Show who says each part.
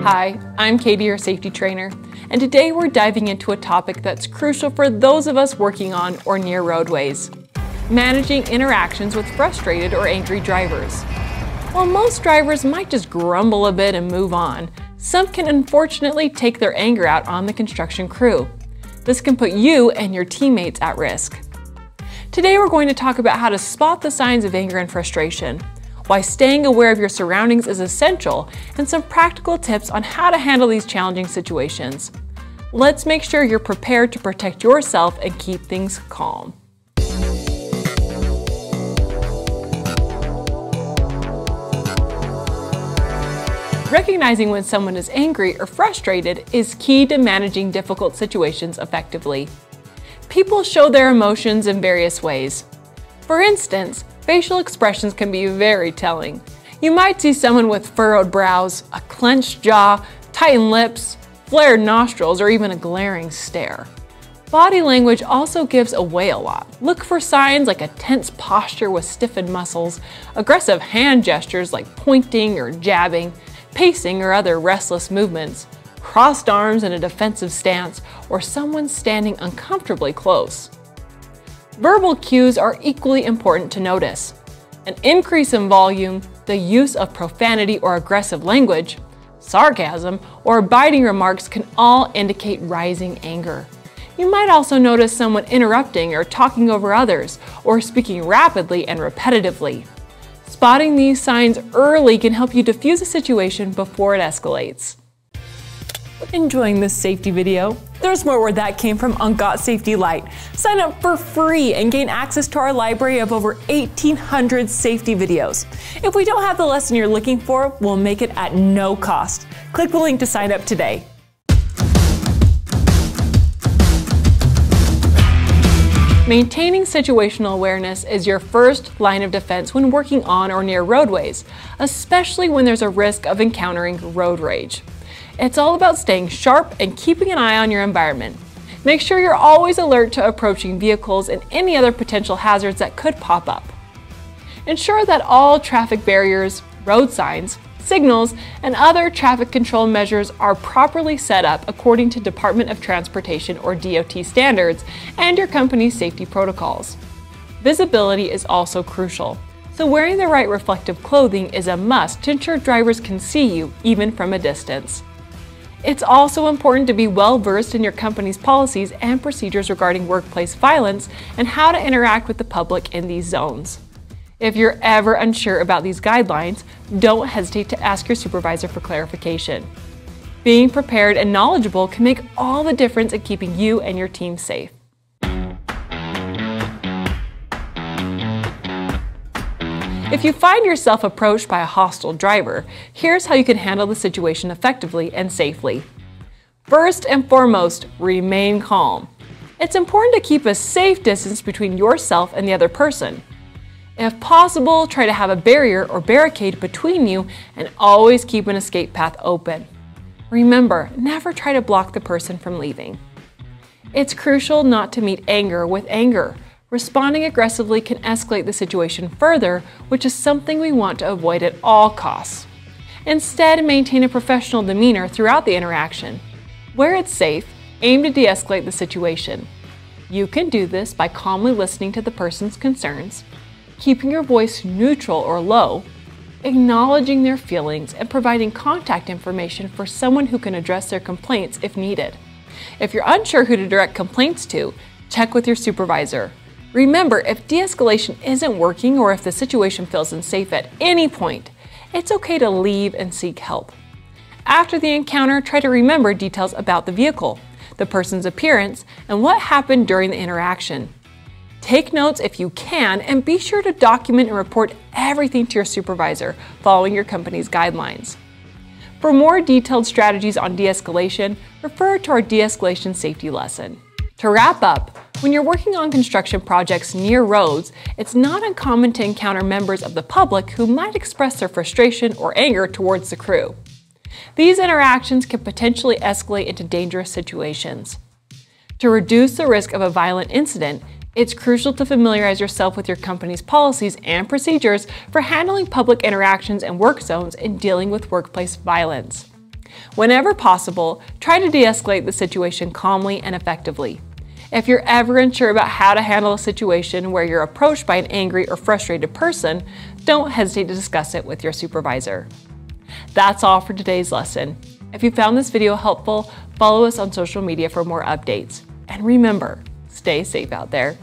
Speaker 1: Hi, I'm Katie, your safety trainer, and today we're diving into a topic that's crucial for those of us working on or near roadways: managing interactions with frustrated or angry drivers. While most drivers might just grumble a bit and move on, some can unfortunately take their anger out on the construction crew. This can put you and your teammates at risk. Today we're going to talk about how to spot the signs of anger and frustration, why staying aware of your surroundings is essential, and some practical tips on how to handle these challenging situations. Let's make sure you're prepared to protect yourself and keep things calm. Recognizing when someone is angry or frustrated is key to managing difficult situations effectively. People show their emotions in various ways. For instance, facial expressions can be very telling. You might see someone with furrowed brows, a clenched jaw, tightened lips, flared nostrils, or even a glaring stare. Body language also gives away a lot. Look for signs like a tense posture with stiffened muscles, aggressive hand gestures like pointing or jabbing, pacing or other restless movements, crossed arms in a defensive stance, or someone standing uncomfortably close. Verbal cues are equally important to notice. An increase in volume, the use of profanity or aggressive language, sarcasm, or biting remarks can all indicate rising anger. You might also notice someone interrupting or talking over others, or speaking rapidly and repetitively. Spotting these signs early can help you diffuse a situation before it escalates. Enjoying this safety video? There's more where that came from on Got Safety Lite. Sign up for free and gain access to our library of over 1,800 safety videos. If we don't have the lesson you're looking for, we'll make it at no cost. Click the link to sign up today. Maintaining situational awareness is your first line of defense when working on or near roadways, especially when there's a risk of encountering road rage. It's all about staying sharp and keeping an eye on your environment. Make sure you're always alert to approaching vehicles and any other potential hazards that could pop up. Ensure that all traffic barriers, road signs, signals, and other traffic control measures are properly set up according to Department of Transportation or DOT standards and your company's safety protocols. Visibility is also crucial, so wearing the right reflective clothing is a must to ensure drivers can see you even from a distance. It's also important to be well versed in your company's policies and procedures regarding workplace violence and how to interact with the public in these zones. If you're ever unsure about these guidelines, don't hesitate to ask your supervisor for clarification. Being prepared and knowledgeable can make all the difference in keeping you and your team safe. If you find yourself approached by a hostile driver, here's how you can handle the situation effectively and safely. First and foremost, remain calm. It's important to keep a safe distance between yourself and the other person. If possible, try to have a barrier or barricade between you and always keep an escape path open. Remember, never try to block the person from leaving. It's crucial not to meet anger with anger. Responding aggressively can escalate the situation further, which is something we want to avoid at all costs. Instead, maintain a professional demeanor throughout the interaction. Where it's safe, aim to de-escalate the situation. You can do this by calmly listening to the person's concerns, keeping your voice neutral or low, acknowledging their feelings, and providing contact information for someone who can address their complaints if needed. If you're unsure who to direct complaints to, check with your supervisor. Remember, if de-escalation isn't working or if the situation feels unsafe at any point, it's okay to leave and seek help. After the encounter, try to remember details about the vehicle, the person's appearance, and what happened during the interaction. Take notes if you can, and be sure to document and report everything to your supervisor following your company's guidelines. For more detailed strategies on de-escalation, refer to our de-escalation safety lesson. To wrap up, when you're working on construction projects near roads, it's not uncommon to encounter members of the public who might express their frustration or anger towards the crew. These interactions can potentially escalate into dangerous situations. To reduce the risk of a violent incident, it's crucial to familiarize yourself with your company's policies and procedures for handling public interactions and work zones and dealing with workplace violence. Whenever possible, try to de-escalate the situation calmly and effectively. If you're ever unsure about how to handle a situation where you're approached by an angry or frustrated person, don't hesitate to discuss it with your supervisor. That's all for today's lesson. If you found this video helpful, follow us on social media for more updates. And remember, stay safe out there.